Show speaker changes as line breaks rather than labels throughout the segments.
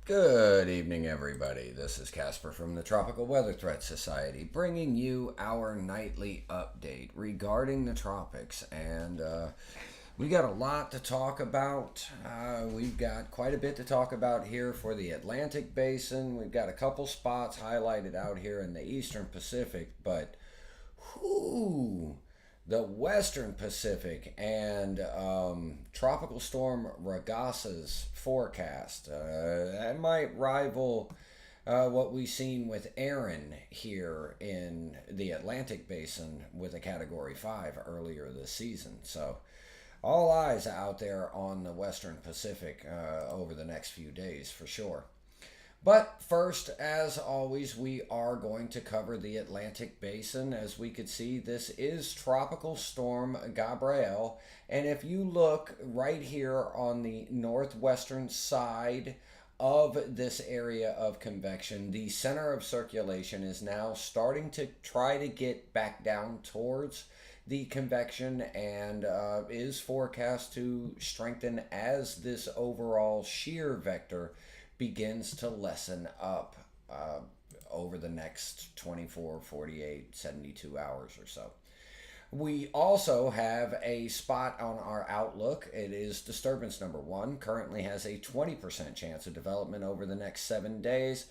Good evening, everybody. This is Casper from the Tropical Weather Threat Society, bringing you our nightly update regarding the tropics. And we got a lot to talk about. We've got quite a bit to talk about here for the Atlantic Basin. We've got a couple spots highlighted out here in the Eastern Pacific, but whoo, the Western Pacific and Tropical Storm Ragasa's forecast. That might rival what we've seen with Aaron here in the Atlantic Basin with a Category 5 earlier this season. So, all eyes out there on the Western Pacific over the next few days for sure. But first, as always, we are going to cover the Atlantic Basin. As we could see, this is Tropical Storm Gabrielle. And if you look right here on the northwestern side of this area of convection, the center of circulation is now starting to try to get back down towards the convection and is forecast to strengthen as this overall shear vector begins to lessen up over the next 24, 48, 72 hours or so. We also have a spot on our outlook. It is disturbance number 1. Currently has a 20% chance of development over the next 7 days.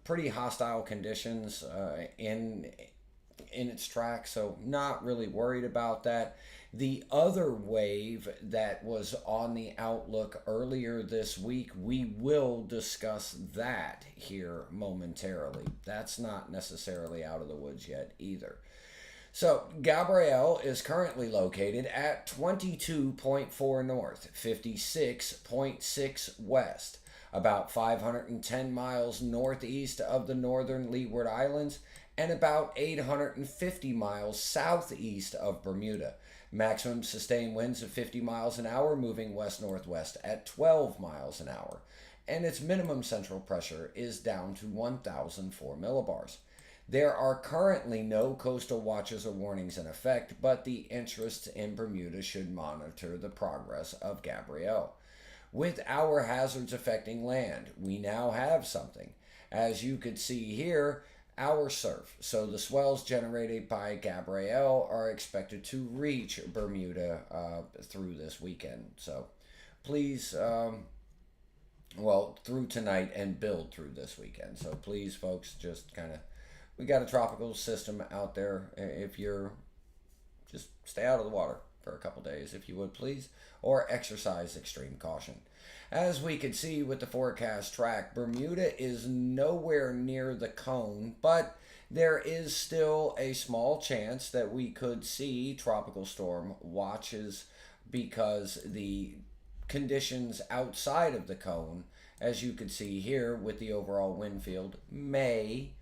Pretty hostile conditions in its track, so not really worried about that. The other wave that was on the outlook earlier this week, we will discuss that here momentarily. That's not necessarily out of the woods yet either. So, Gabrielle is currently located at 22.4 north, 56.6 west, about 510 miles northeast of the northern Leeward Islands, and about 850 miles southeast of Bermuda. Maximum sustained winds of 50 miles an hour, moving west-northwest at 12 miles an hour. And its minimum central pressure is down to 1,004 millibars. There are currently no coastal watches or warnings in effect, but the interests in Bermuda should monitor the progress of Gabrielle. With our hazards affecting land, we now have something. As you could see here, our surf. So the swells generated by Gabrielle are expected to reach Bermuda through this weekend. So please, through tonight and build through this weekend. So please, folks, just we got a tropical system out there. If you're, just stay out of the water for a couple days, if you would please, or exercise extreme caution. As we can see with the forecast track, Bermuda is nowhere near the cone, but there is still a small chance that we could see tropical storm watches because the conditions outside of the cone, as you can see here with the overall wind field, may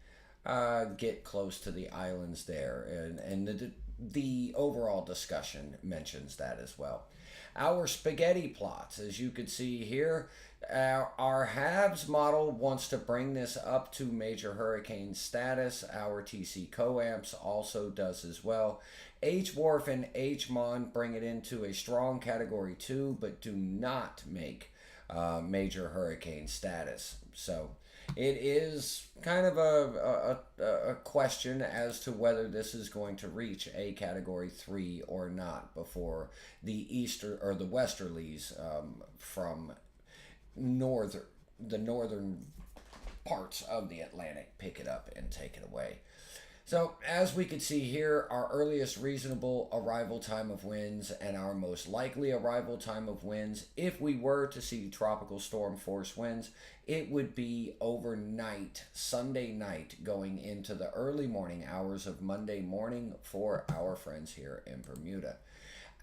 get close to the islands there, and the overall discussion mentions that as well. Our spaghetti plots, as you can see here, our HAVS model wants to bring this up to major hurricane status. Our TC COAMPS also does as well. HWRF and HMON bring it into a strong Category 2, but do not make major hurricane status. So it is kind of a question as to whether this is going to reach a Category 3 or not before the the westerlies from the northern parts of the Atlantic pick it up and take it away. So, as we can see here, our earliest reasonable arrival time of winds and our most likely arrival time of winds, if we were to see tropical storm force winds, it would be overnight, Sunday night, going into the early morning hours of Monday morning for our friends here in Bermuda.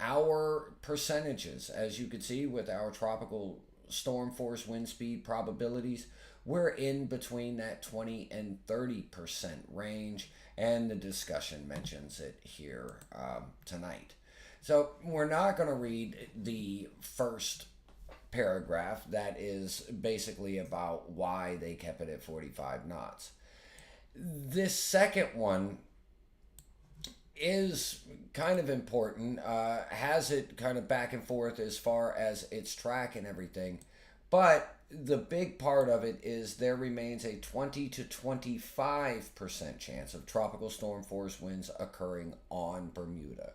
Our percentages, as you can see with our tropical storm force wind speed probabilities, we're in between that 20 and 30% range, and the discussion mentions it here tonight. So we're not going to read the first paragraph that is basically about why they kept it at 45 knots. This second one is kind of important, has it kind of back and forth as far as its track and everything, but the big part of it is there remains a 20 to 25% chance of tropical storm force winds occurring on Bermuda.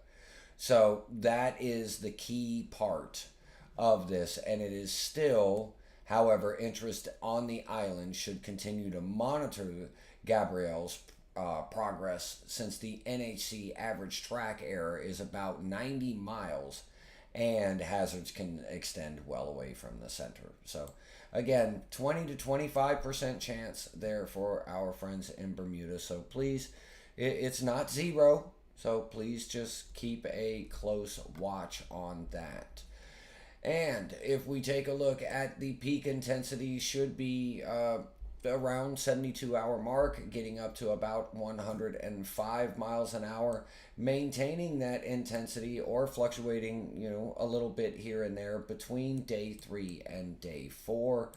So that is the key part of this, and it is still, however, interest on the island should continue to monitor Gabrielle's progress, since the NHC average track error is about 90 miles and hazards can extend well away from the center. So again, 20 to 25% chance there for our friends in Bermuda. So please, it's not zero. So please just keep a close watch on that. And if we take a look at the peak intensity, should be around 72-hour mark, getting up to about 105 miles an hour, maintaining that intensity or fluctuating, a little bit here and there between day 3 and day 4.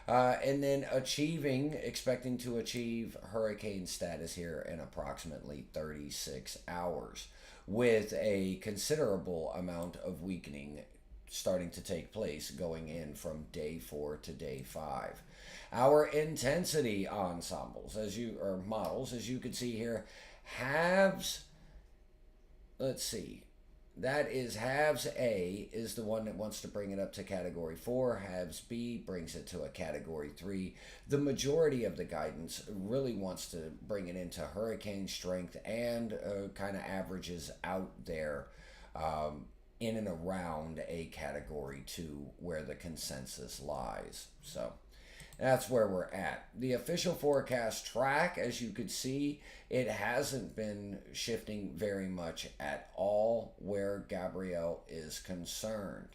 And then expecting to achieve hurricane status here in approximately 36 hours, with a considerable amount of weakening starting to take place going in from day 4 to day 5. Our intensity ensembles, models, as you can see here, halves. Let's see. That is halves A is the one that wants to bring it up to category 4. Halves B brings it to a category 3. The majority of the guidance really wants to bring it into hurricane strength and kind of averages out there in and around a category 2 where the consensus lies. So that's where we're at. The official forecast track, as you could see, it hasn't been shifting very much at all where Gabrielle is concerned.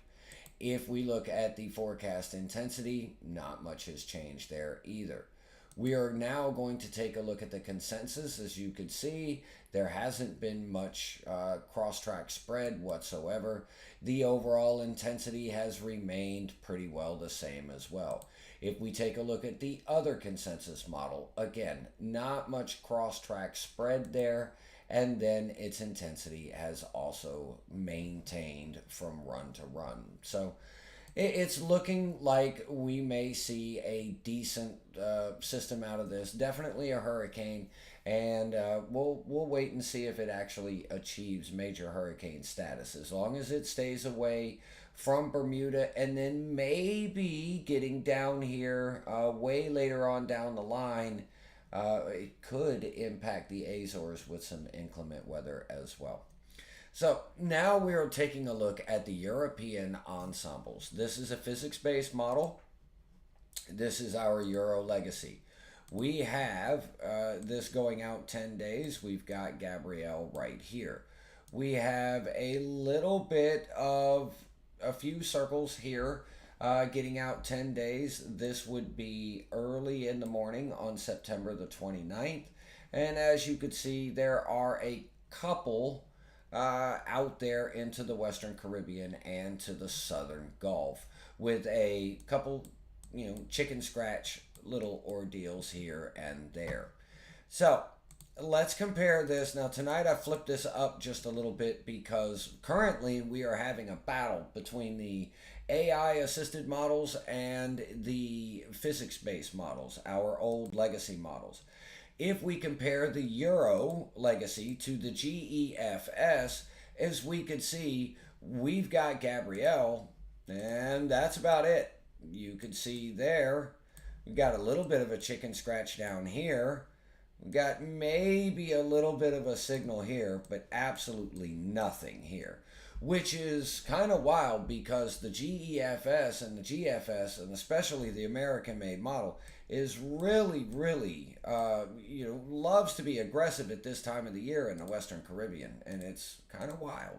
If we look at the forecast intensity, not much has changed there either. We are now going to take a look at the consensus. As you could see, there hasn't been much cross-track spread whatsoever. The overall intensity has remained pretty well the same as well. If we take a look at the other consensus model, again, not much cross-track spread there, and then its intensity has also maintained from run to run. So it's looking like we may see a decent system out of this. Definitely a hurricane, and we'll wait and see if it actually achieves major hurricane status. As long as it stays away from Bermuda, and then maybe getting down here way later on down the line, it could impact the Azores with some inclement weather as well. So now we are taking a look at the European ensembles. This is a physics-based model. This is our Euro legacy. We have this going out 10 days. We've got Gabrielle right here. We have a little bit of a few circles here getting out 10 days. This would be early in the morning on September the 29th. And as you could see, there are a couple out there into the Western Caribbean and to the Southern Gulf, with a couple, chicken scratch little ordeals here and there. So let's compare this. Now tonight I flipped this up just a little bit because currently we are having a battle between the AI assisted models and the physics based models, our old legacy models. If we compare the Euro legacy to the GEFS, as we could see, we've got Gabrielle, and that's about it. You could see there, we've got a little bit of a chicken scratch down here. We've got maybe a little bit of a signal here, but absolutely nothing here, which is kind of wild because the GEFS and the GFS, and especially the American-made model, is really, loves to be aggressive at this time of the year in the Western Caribbean, and it's kind of wild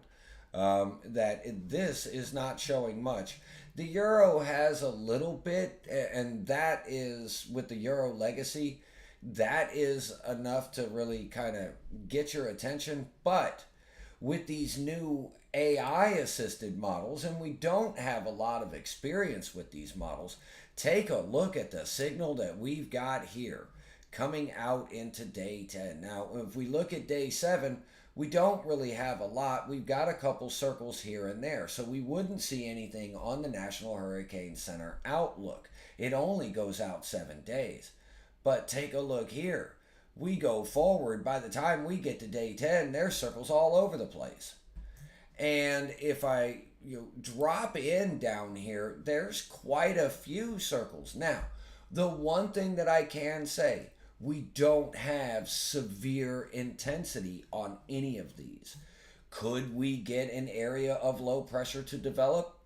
that this is not showing much. The Euro has a little bit, and that is with the Euro legacy. That is enough to really kind of get your attention. But with these new AI assisted models, and we don't have a lot of experience with these models, take a look at the signal that we've got here coming out into day 10. Now, if we look at day 7, we don't really have a lot. We've got a couple circles here and there. So we wouldn't see anything on the National Hurricane Center outlook. It only goes out 7 days. But take a look here. We go forward. By the time we get to day 10, there's circles all over the place. And if I drop in down here, there's quite a few circles. Now, the one thing that I can say, we don't have severe intensity on any of these. Could we get an area of low pressure to develop?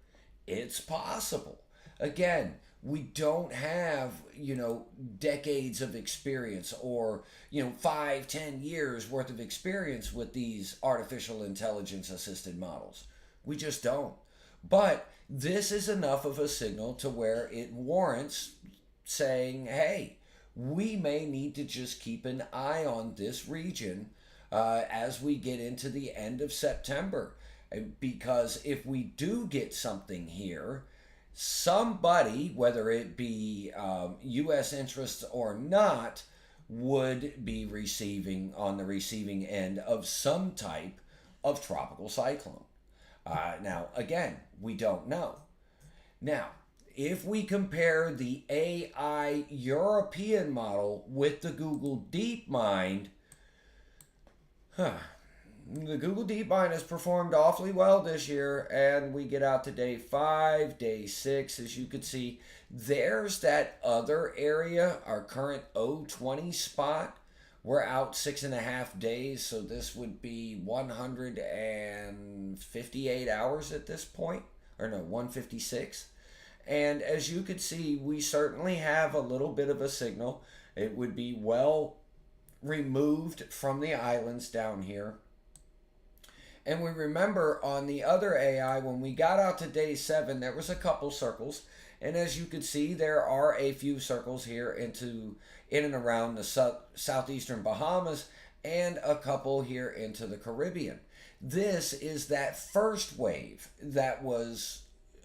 It's possible. Again, we don't have, decades of experience or, 5-10 years worth of experience with these artificial intelligence assisted models. We just don't. But this is enough of a signal to where it warrants saying, hey, we may need to just keep an eye on this region as we get into the end of September. Because if we do get something here, somebody, whether it be U.S. interests or not, would be receiving on the receiving end of some type of tropical cyclone. Now, again, we don't know. Now, if we compare the AI European model with the Google DeepMind, the Google DeepMind has performed awfully well this year, and we get out to day 5, day 6. As you can see, there's that other area, our current O20 spot. We're out 6.5 days, so this would be 158 hours at this point, or no, 156. And as you can see, we certainly have a little bit of a signal. It would be well removed from the islands down here. And we remember on the other AI, when we got out to day 7, there was a couple circles. And as you can see, there are a few circles here in and around the southeastern Bahamas and a couple here into the Caribbean. This is that first wave that was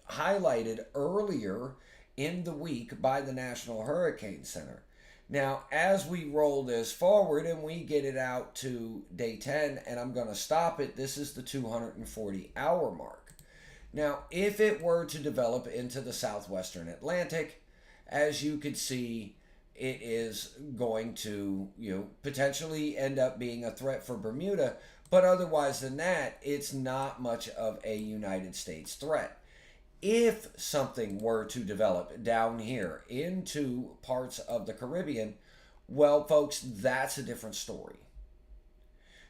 highlighted earlier in the week by the National Hurricane Center. Now, as we roll this forward and we get it out to day 10, and I'm going to stop it, this is the 240-hour mark. Now, if it were to develop into the southwestern Atlantic, as you could see, it is going to, potentially end up being a threat for Bermuda, but otherwise than that, it's not much of a United States threat. If something were to develop down here into parts of the Caribbean, well, folks, that's a different story.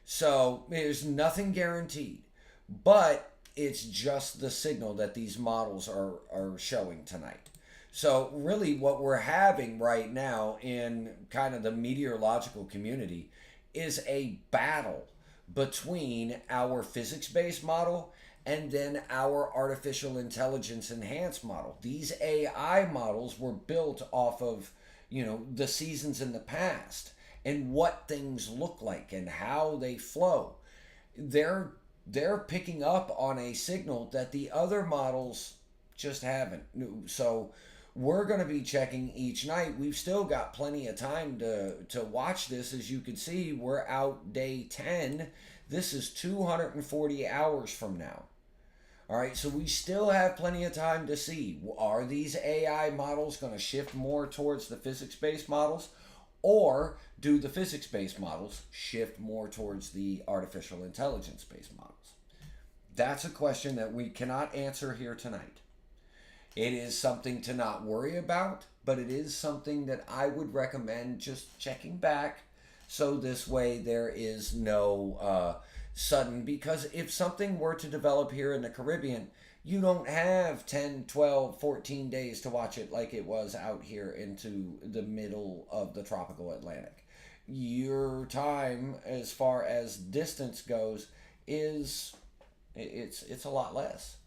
So there's nothing guaranteed, but it's just the signal that these models are showing tonight. So really what we're having right now in kind of the meteorological community is a battle between our physics-based model and then our artificial intelligence enhanced model. These AI models were built off of, the seasons in the past and what things look like and how they flow. They're picking up on a signal that the other models just haven't. So we're going to be checking each night. We've still got plenty of time to watch this. As you can see, we're out day 10. This is 240 hours from now. All right, so we still have plenty of time to see, are these AI models going to shift more towards the physics-based models, or do the physics-based models shift more towards the artificial intelligence-based models? That's a question that we cannot answer here tonight. It is something to not worry about, but it is something that I would recommend just checking back, so this way there is no sudden, because if something were to develop here in the Caribbean, you don't have 10, 12, 14 days to watch it like it was out here into the middle of the tropical Atlantic. Your time as far as distance goes is it's a lot less.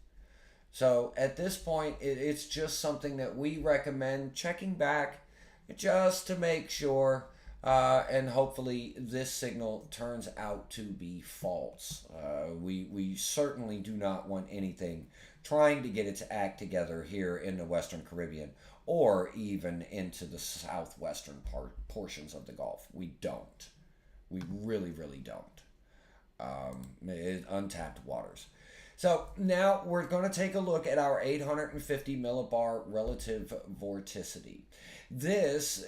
So at this point, it's just something that we recommend checking back just to make sure. And hopefully this signal turns out to be false. We certainly do not want anything trying to get its act together here in the Western Caribbean or even into the southwestern portions of the Gulf. We don't. We really, really don't. untapped waters. So now we're going to take a look at our 850 millibar relative vorticity. This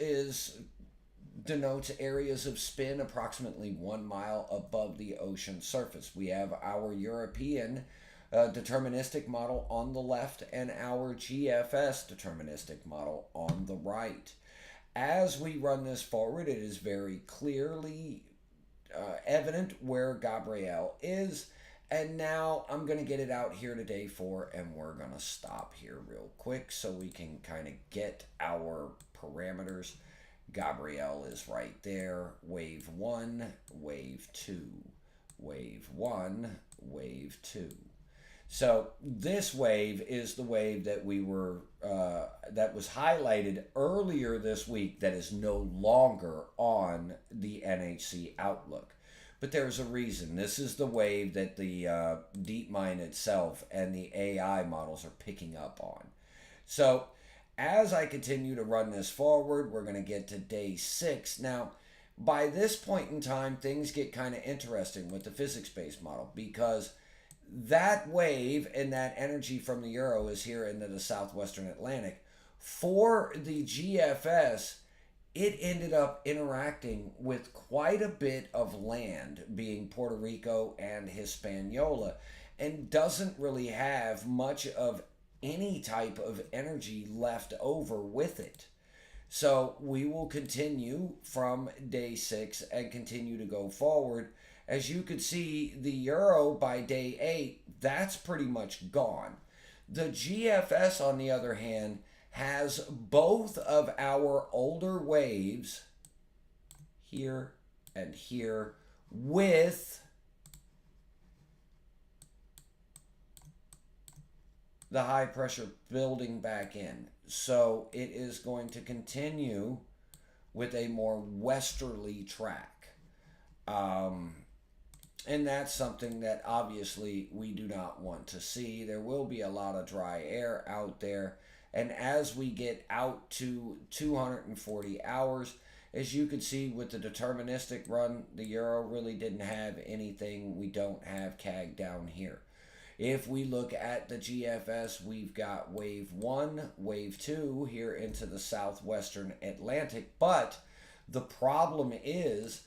denotes areas of spin approximately 1 mile above the ocean surface. We have our European deterministic model on the left and our GFS deterministic model on the right. As we run this forward, it is very clearly evident where Gabrielle is. And now I'm going to get it out here to day 4, and we're going to stop here real quick so we can kind of get our parameters. Gabrielle is right there. Wave 1, wave 2, wave 1, wave 2. So this wave is the wave that that was highlighted earlier this week that is no longer on the NHC Outlook. But there's a reason. This is the wave that the DeepMind itself and the AI models are picking up on. So as I continue to run this forward, we're going to get to day 6. Now, by this point in time, things get kind of interesting with the physics-based model because that wave and that energy from the Euro is here into the southwestern Atlantic. For the GFS, it ended up interacting with quite a bit of land, being Puerto Rico and Hispaniola, and doesn't really have much of any type of energy left over with it. So we will continue from day 6 and continue to go forward. As you could see, the Euro by day 8, that's pretty much gone. The GFS, on the other hand, has both of our older waves here and here with the high pressure building back in. So it is going to continue with a more westerly track. And that's something that obviously we do not want to see. There will be a lot of dry air out there. And as we get out to 240 hours, as you can see with the deterministic run, the Euro really didn't have anything. We don't have CAG down here. If we look at the GFS, we've got wave 1, wave 2 here into the southwestern Atlantic. But the problem is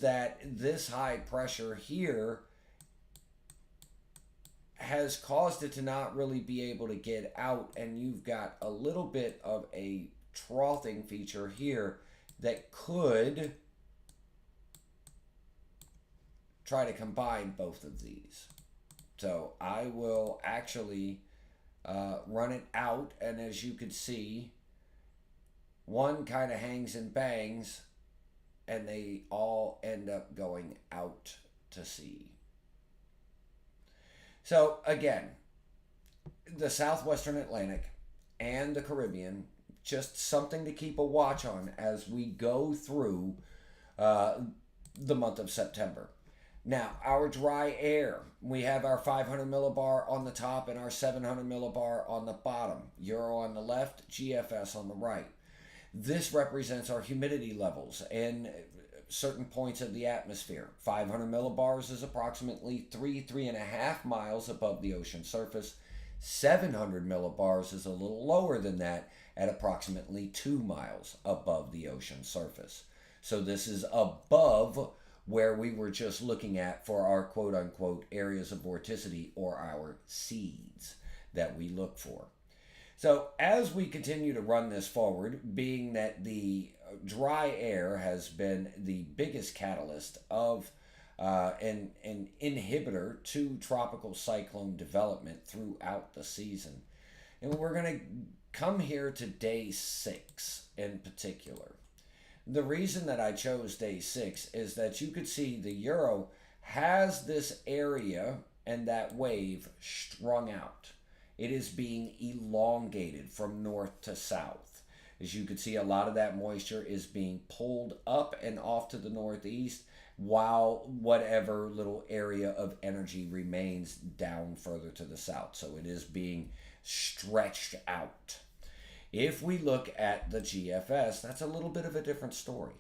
that this high pressure here has caused it to not really be able to get out, and you've got a little bit of a troughing feature here that could try to combine both of these. So I will actually run it out, and as you can see, one kind of hangs and bangs, and they all end up going out to sea. So again, the southwestern Atlantic and the Caribbean, just something to keep a watch on as we go through the month of September. Now, our dry air, we have our 500 millibar on the top and our 700 millibar on the bottom. Euro on the left, GFS on the right. This represents our humidity levels in certain points of the atmosphere. 500 millibars is approximately 3.5 miles above the ocean surface. 700 millibars is a little lower than that at approximately 2 miles above the ocean surface. So this is above where we were just looking at for our quote-unquote areas of vorticity, or our seeds that we look for. So as we continue to run this forward, being that the dry air has been the biggest catalyst of an inhibitor to tropical cyclone development throughout the season. And we're going to come here to day 6 in particular. The reason that I chose day 6 is that you could see the Euro has this area and that wave strung out. It is being elongated from north to south. As you can see, a lot of that moisture is being pulled up and off to the northeast, while whatever little area of energy remains down further to the south. So it is being stretched out. If we look at the GFS, that's a little bit of a different story,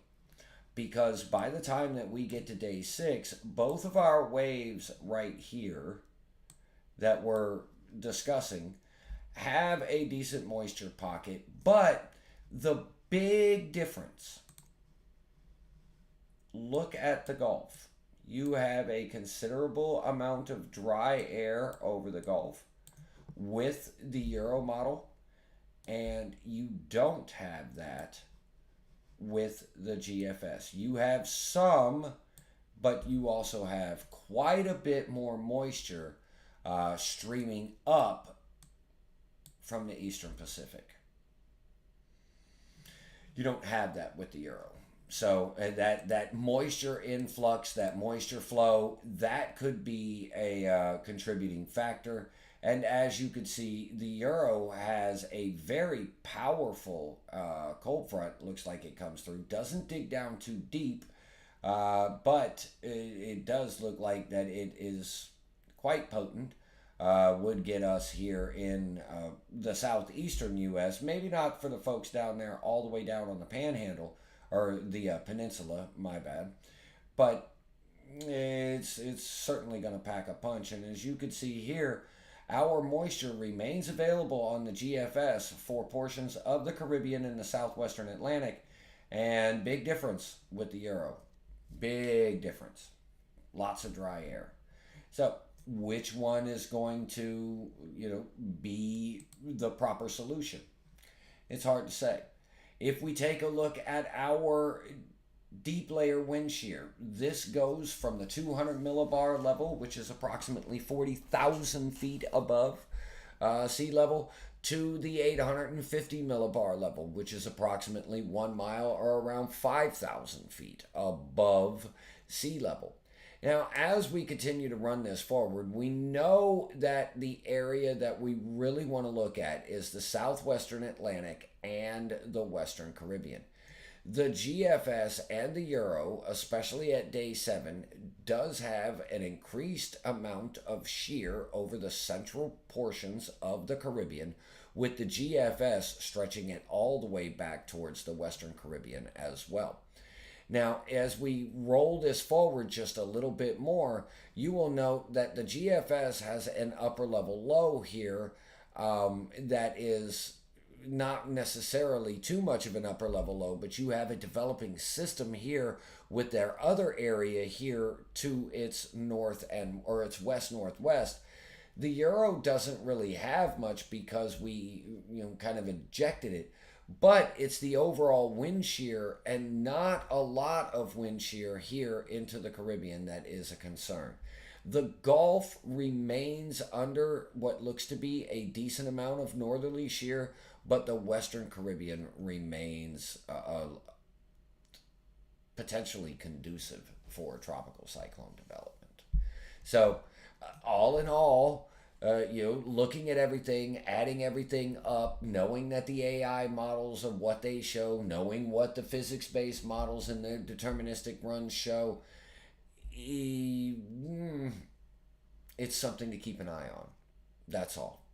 because by the time that we get to day 6, both of our waves right here that we're discussing have a decent moisture pocket, but the big difference, look at the Gulf. You have a considerable amount of dry air over the Gulf with the Euro model, and you don't have that with the GFS. You have some, but you also have quite a bit more moisture streaming up from the Eastern Pacific. You don't have that with the Euro. So that moisture influx, that moisture flow, that could be a contributing factor. And as you could see, the Euro has a very powerful cold front. Looks like it comes through. Doesn't dig down too deep, but it does look like that it is quite potent. Would get us here in the southeastern U.S. Maybe not for the folks down there all the way down on the Panhandle or the peninsula, my bad. But it's certainly going to pack a punch. And as you can see here, our moisture remains available on the GFS for portions of the Caribbean and the southwestern Atlantic. And big difference with the Euro. Big difference. Lots of dry air. So which one is going to, be the proper solution? It's hard to say. If we take a look at our deep layer wind shear, this goes from the 200 millibar level, which is approximately 40,000 feet above sea level, to the 850 millibar level, which is approximately 1 mile or around 5,000 feet above sea level. Now, as we continue to run this forward, we know that the area that we really want to look at is the southwestern Atlantic and the western Caribbean. The GFS and the Euro, especially at day 7, does have an increased amount of shear over the central portions of the Caribbean, with the GFS stretching it all the way back towards the western Caribbean as well. Now, as we roll this forward just a little bit more, you will note that the GFS has an upper level low here that is not necessarily too much of an upper level low, but you have a developing system here with their other area here to its north or its west northwest. The Euro doesn't really have much because we kind of injected it. But it's the overall wind shear and not a lot of wind shear here into the Caribbean that is a concern. The Gulf remains under what looks to be a decent amount of northerly shear, but the Western Caribbean remains potentially conducive for tropical cyclone development. So, all in all, looking at everything, adding everything up, knowing that the AI models of what they show, knowing what the physics-based models and the deterministic runs show, it's something to keep an eye on. That's all.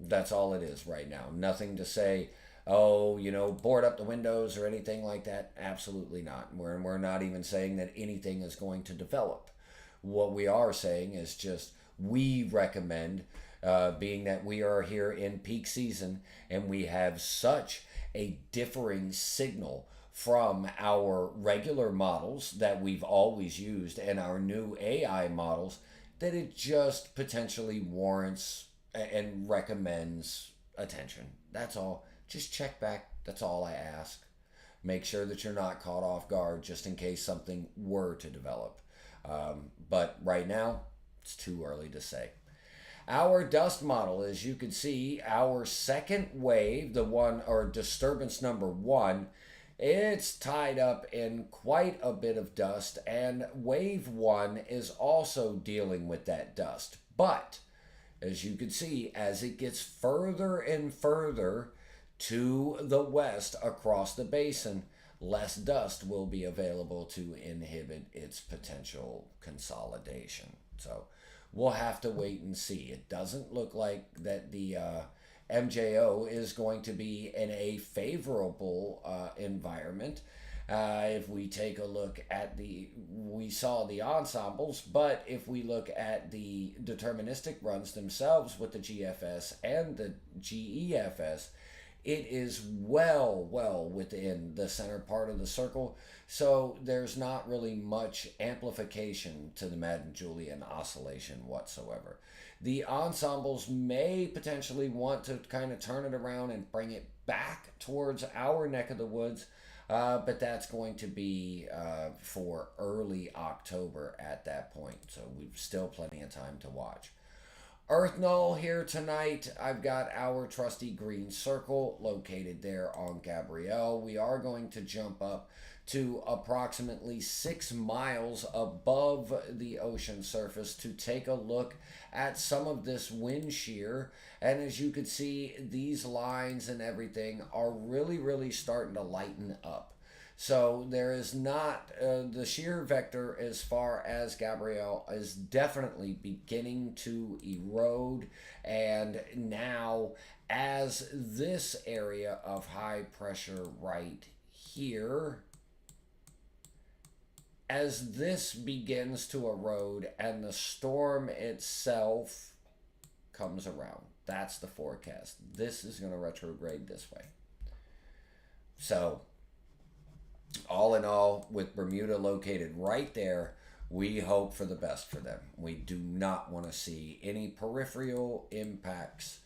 That's all it is right now. Nothing to say, board up the windows or anything like that. Absolutely not. We're not even saying that anything is going to develop. What we are saying is just, we recommend, being that we are here in peak season and we have such a differing signal from our regular models that we've always used and our new AI models, that it just potentially warrants and recommends attention. That's all. Just check back. That's all I ask. Make sure that you're not caught off guard just in case something were to develop. But right now, it's too early to say. Our dust model, as you can see, our second wave, the one, or disturbance number 1, it's tied up in quite a bit of dust, and wave 1 is also dealing with that dust. But, as you can see, as it gets further and further to the west across the basin, less dust will be available to inhibit its potential consolidation. So we'll have to wait and see. It doesn't look like that the MJO is going to be in a favorable environment. If we take a look at we saw the ensembles, but if we look at the deterministic runs themselves with the GFS and the GEFS, it is well within the center part of the circle. So there's not really much amplification to the Madden-Julian oscillation whatsoever. The ensembles may potentially want to kind of turn it around and bring it back towards our neck of the woods, but that's going to be for early October at that point. So we've still plenty of time to watch. Earth Null here tonight. I've got our trusty green circle located there on Gabrielle. We are going to jump up to approximately 6 miles above the ocean surface to take a look at some of this wind shear. And as you can see, these lines and everything are really starting to lighten up. So there is not the shear vector as far as Gabrielle is definitely beginning to erode. And now as this area of high pressure right here, as this begins to erode and the storm itself comes around, that's the forecast. This is going to retrograde this way. So all in all, with Bermuda located right there, we hope for the best for them. We do not want to see any peripheral impacts.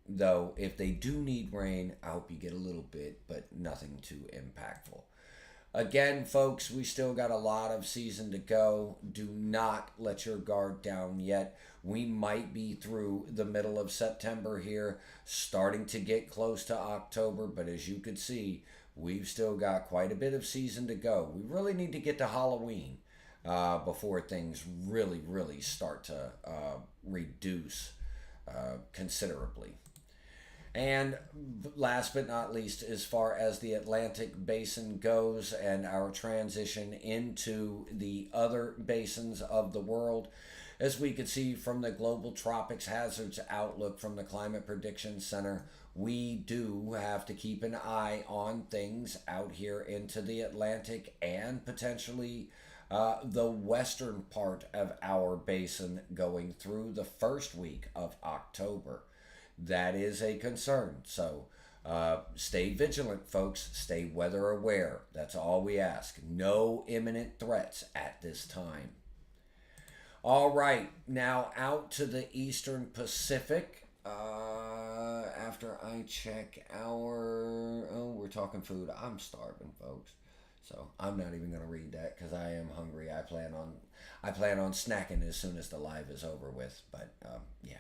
Though if they do need rain, I hope you get a little bit, but nothing too impactful. Again, folks, we still got a lot of season to go. Do not let your guard down yet. We might be through the middle of September here, starting to get close to October, but as you can see, we've still got quite a bit of season to go. We really need to get to Halloween before things really start to reduce considerably. And last but not least, as far as the Atlantic Basin goes and our transition into the other basins of the world, as we could see from the Global Tropics Hazards Outlook from the Climate Prediction Center, we do have to keep an eye on things out here into the Atlantic and potentially the western part of our basin going through the first week of October. That is a concern. So stay vigilant, folks. Stay weather aware. That's all we ask. No imminent threats at this time. All right, now out to the Eastern Pacific. After I check we're talking food. I'm starving, folks. So I'm not even going to read that because I am hungry. I plan on snacking as soon as the live is over with. But yeah.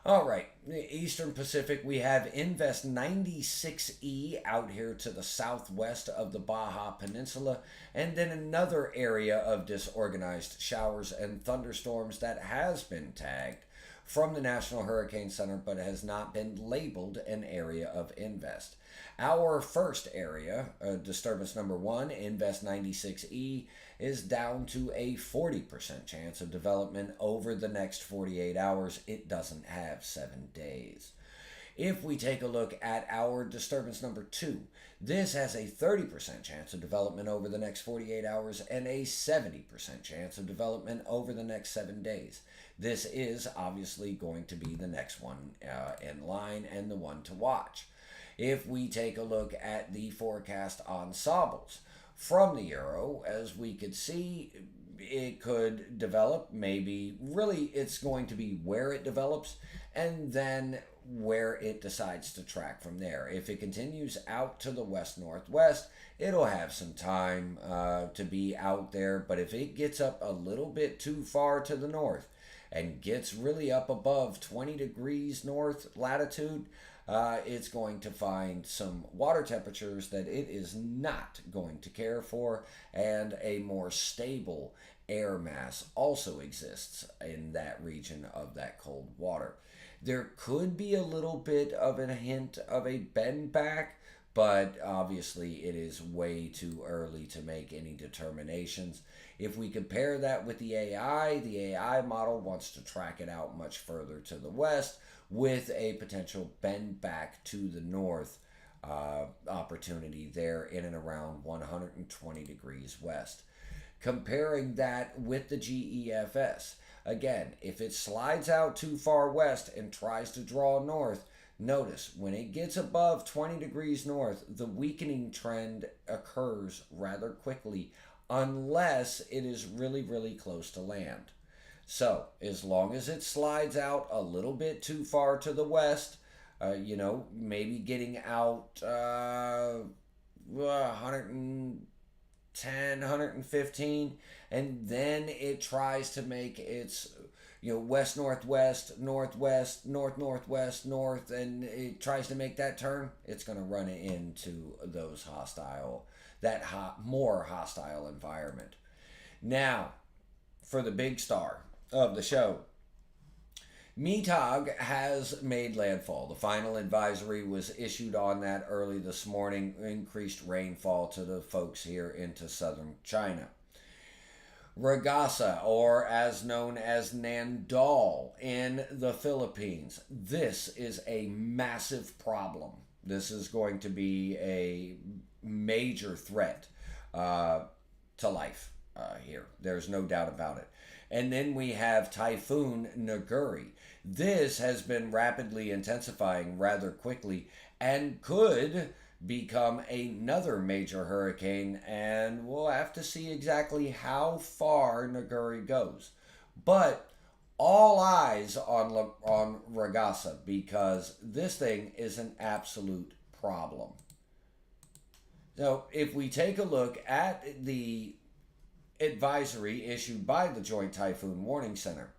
All right, Eastern Pacific, we have Invest 96E out here to the southwest of the Baja Peninsula, and then another area of disorganized showers and thunderstorms that has been tagged from the National Hurricane Center but has not been labeled an area of Invest. Our first area, disturbance number 1, Invest 96E, is down to a 40% chance of development over the next 48 hours. It doesn't have 7 days. If we take a look at our disturbance number 2, this has a 30% chance of development over the next 48 hours and a 70% chance of development over the next 7 days. This is obviously going to be the next one in line and the one to watch. If we take a look at the forecast ensembles from the Euro, as we could see, it could develop. Maybe really it's going to be where it develops and then where it decides to track from there. If it continues out to the west-northwest, it'll have some time to be out there. But if it gets up a little bit too far to the north and gets really up above 20 degrees north latitude, it's going to find some water temperatures that it is not going to care for, and a more stable air mass also exists in that region of that cold water. There could be a little bit of a hint of a bend back, but obviously it is way too early to make any determinations. If we compare that with the AI model wants to track it out much further to the west with a potential bend back to the north opportunity there in and around 120 degrees west. Comparing that with the GEFS, again, if it slides out too far west and tries to draw north, notice when it gets above 20 degrees north, the weakening trend occurs rather quickly unless it is really, really close to land. So, as long as it slides out a little bit too far to the west, maybe getting out 110, 115, and then it tries to make its west northwest, northwest, north northwest, north, and it tries to make that turn, it's going to run into more hostile environment. Now, for the big star of the show, Metag has made landfall. The final advisory was issued on that early this morning. Increased rainfall to the folks here into southern China. Ragasa, or as known as Nandal in the Philippines. This is a massive problem. This is going to be a major threat to life here. There's no doubt about it. And then we have Typhoon Naguri. This has been rapidly intensifying rather quickly and could become another major hurricane, and we'll have to see exactly how far Naguri goes. But all eyes on Ragasa, because this thing is an absolute problem. So if we take a look at the advisory issued by the Joint Typhoon Warning Center,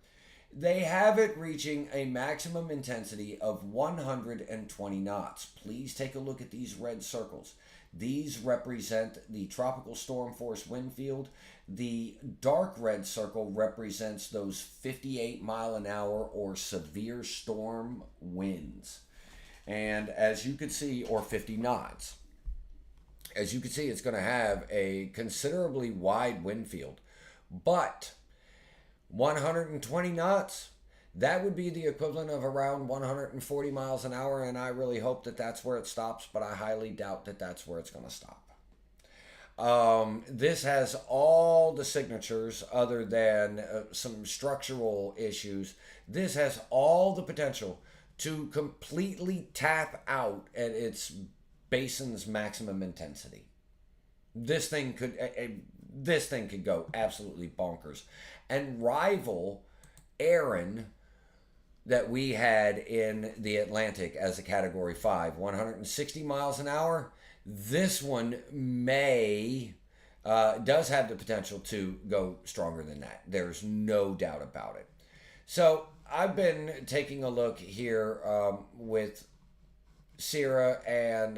they have it reaching a maximum intensity of 120 knots. Please take a look at these red circles. These represent the tropical storm force wind field. The dark red circle represents those 58 mile an hour or severe storm winds. And as you can see, or 50 knots. As you can see, it's going to have a considerably wide wind field. But 120 knots, that would be the equivalent of around 140 miles an hour, and I really hope that that's where it stops, but I highly doubt that that's where it's going to stop. This has all the signatures other than some structural issues. This has all the potential to completely tap out at its basin's maximum intensity. This thing could go absolutely bonkers and rival Aaron that we had in the Atlantic as a Category 5, 160 miles an hour. This one does have the potential to go stronger than that. There's no doubt about it. So I've been taking a look here with Sierra and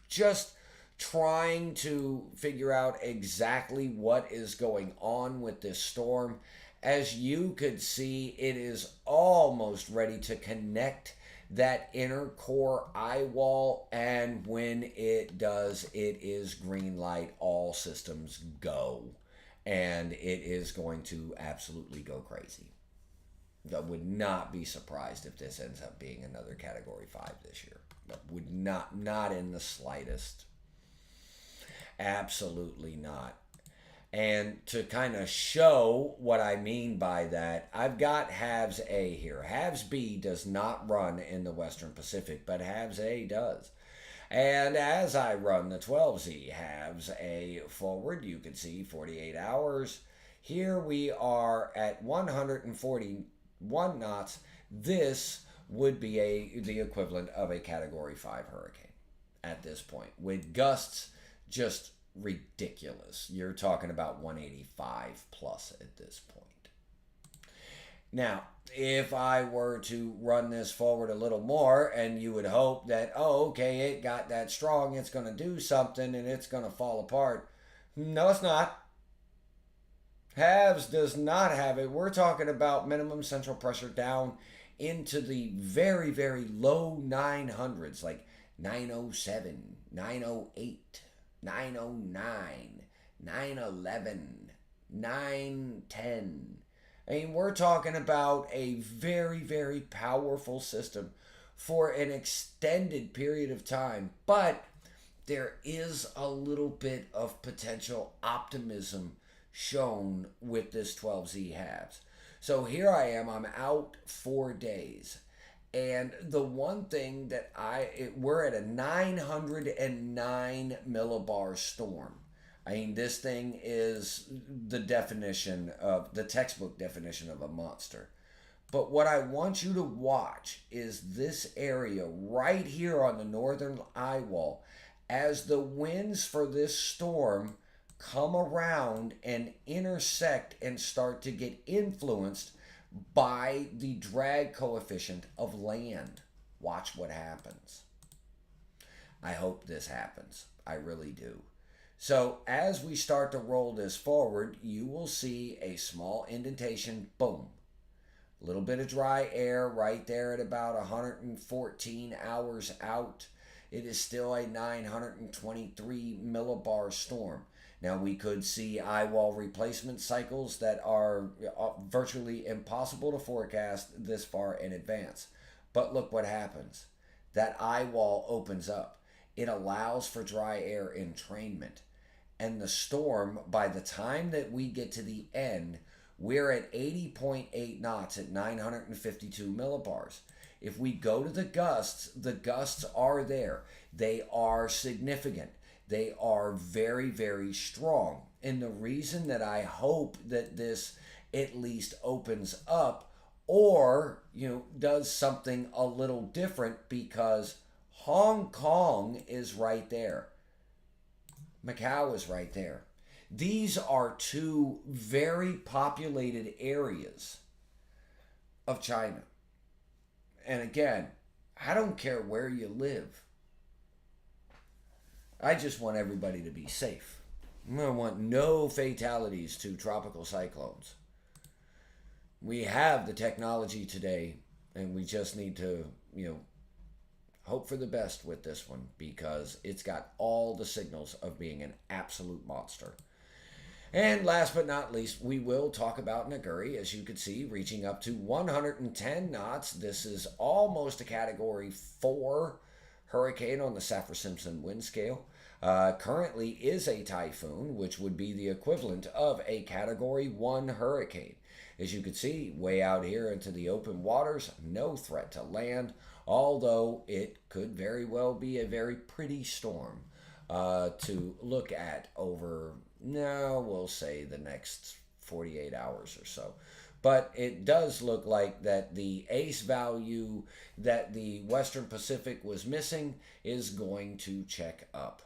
just trying to figure out exactly what is going on with this storm. As you could see, it is almost ready to connect that inner core eye wall, and when it does, it is green light, all systems go, and it is going to absolutely go crazy. I would not be surprised if this ends up being another Category 5 this year. That would not in the slightest. Absolutely not. And to kind of show what I mean by that, I've got Halves A here. Halves B does not run in the Western Pacific, but Halves A does. And as I run the 12Z Halves A forward, you can see 48 hours. Here we are at 141 knots. This would be the equivalent of a Category 5 hurricane at this point, with gusts just ridiculous. You're talking about 185 plus at this point. Now, if I were to run this forward a little more, and you would hope that, oh, okay, it got that strong, it's going to do something, and it's going to fall apart. No, it's not. Halves does not have it. We're talking about minimum central pressure down into the very, very low 900s, like 907, 908, 909, 911, 910. I mean, we're talking about a very, very powerful system for an extended period of time. But there is a little bit of potential optimism shown with this 12Z halves. So here I am, I'm out 4 days. And the one thing that we're at a 909 millibar storm. I mean, this thing is the textbook definition of a monster. But what I want you to watch is this area right here on the northern eye wall as the winds for this storm come around and intersect and start to get influenced by the drag coefficient of land. Watch what happens. I hope this happens. I really do. So as we start to roll this forward, you will see a small indentation. Boom. A little bit of dry air right there at about 114 hours out. It is still a 923 millibar storm. Now we could see eye wall replacement cycles that are virtually impossible to forecast this far in advance. But look what happens. That eye wall opens up. It allows for dry air entrainment. And the storm, by the time that we get to the end, we're at 80.8 knots at 952 millibars. If we go to the gusts are there. They are significant. They are very, very strong. And the reason that I hope that this at least opens up or, does something a little different, because Hong Kong is right there. Macau is right there. These are two very populated areas of China. And again, I don't care where you live. I just want everybody to be safe. I want no fatalities to tropical cyclones. We have the technology today, and we just need to, hope for the best with this one, because it's got all the signals of being an absolute monster. And last but not least, we will talk about Naguri, as you can see, reaching up to 110 knots. This is almost a Category 4 hurricane on the Saffir-Simpson wind scale. Currently is a typhoon, which would be the equivalent of a Category 1 hurricane. As you can see, way out here into the open waters, no threat to land, although it could very well be a very pretty storm to look at over, we'll say the next 48 hours or so. But it does look like that the ACE value that the Western Pacific was missing is going to check up.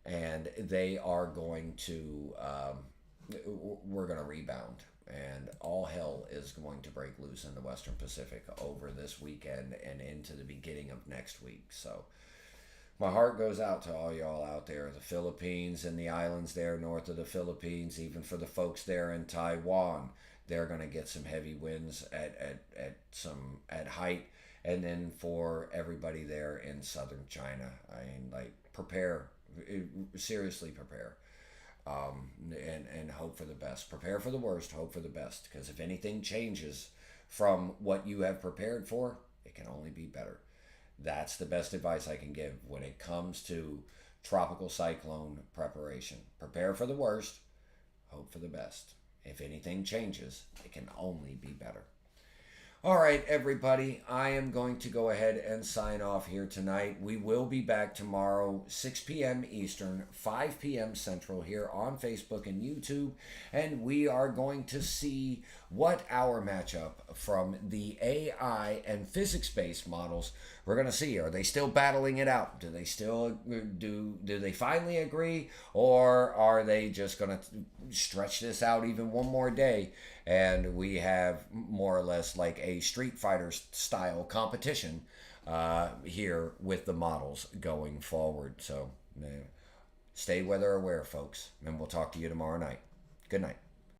And they are going to, we're going to rebound. And all hell is going to break loose in the Western Pacific over this weekend and into the beginning of next week. So my heart goes out to all y'all out there, the Philippines and the islands there north of the Philippines, even for the folks there in Taiwan. They're going to get some heavy winds at height. And then for everybody there in southern China, prepare, seriously prepare. And hope for the best. Prepare for the worst, hope for the best. Because if anything changes from what you have prepared for, it can only be better. That's the best advice I can give when it comes to tropical cyclone preparation. Prepare for the worst, hope for the best. If anything changes, it can only be better. All right, everybody, I am going to go ahead and sign off here tonight. We will be back tomorrow, 6 p.m. Eastern, 5 p.m. Central, here on Facebook and YouTube. And we are going to see what our matchup from the AI and physics-based models we're going to see. Are they still battling it out? Do they still do they finally agree, or are they just going to stretch this out even one more day and we have more or less like a Street Fighter style competition here with the models going forward? So stay weather aware, folks, and we'll talk to you tomorrow night. Good night.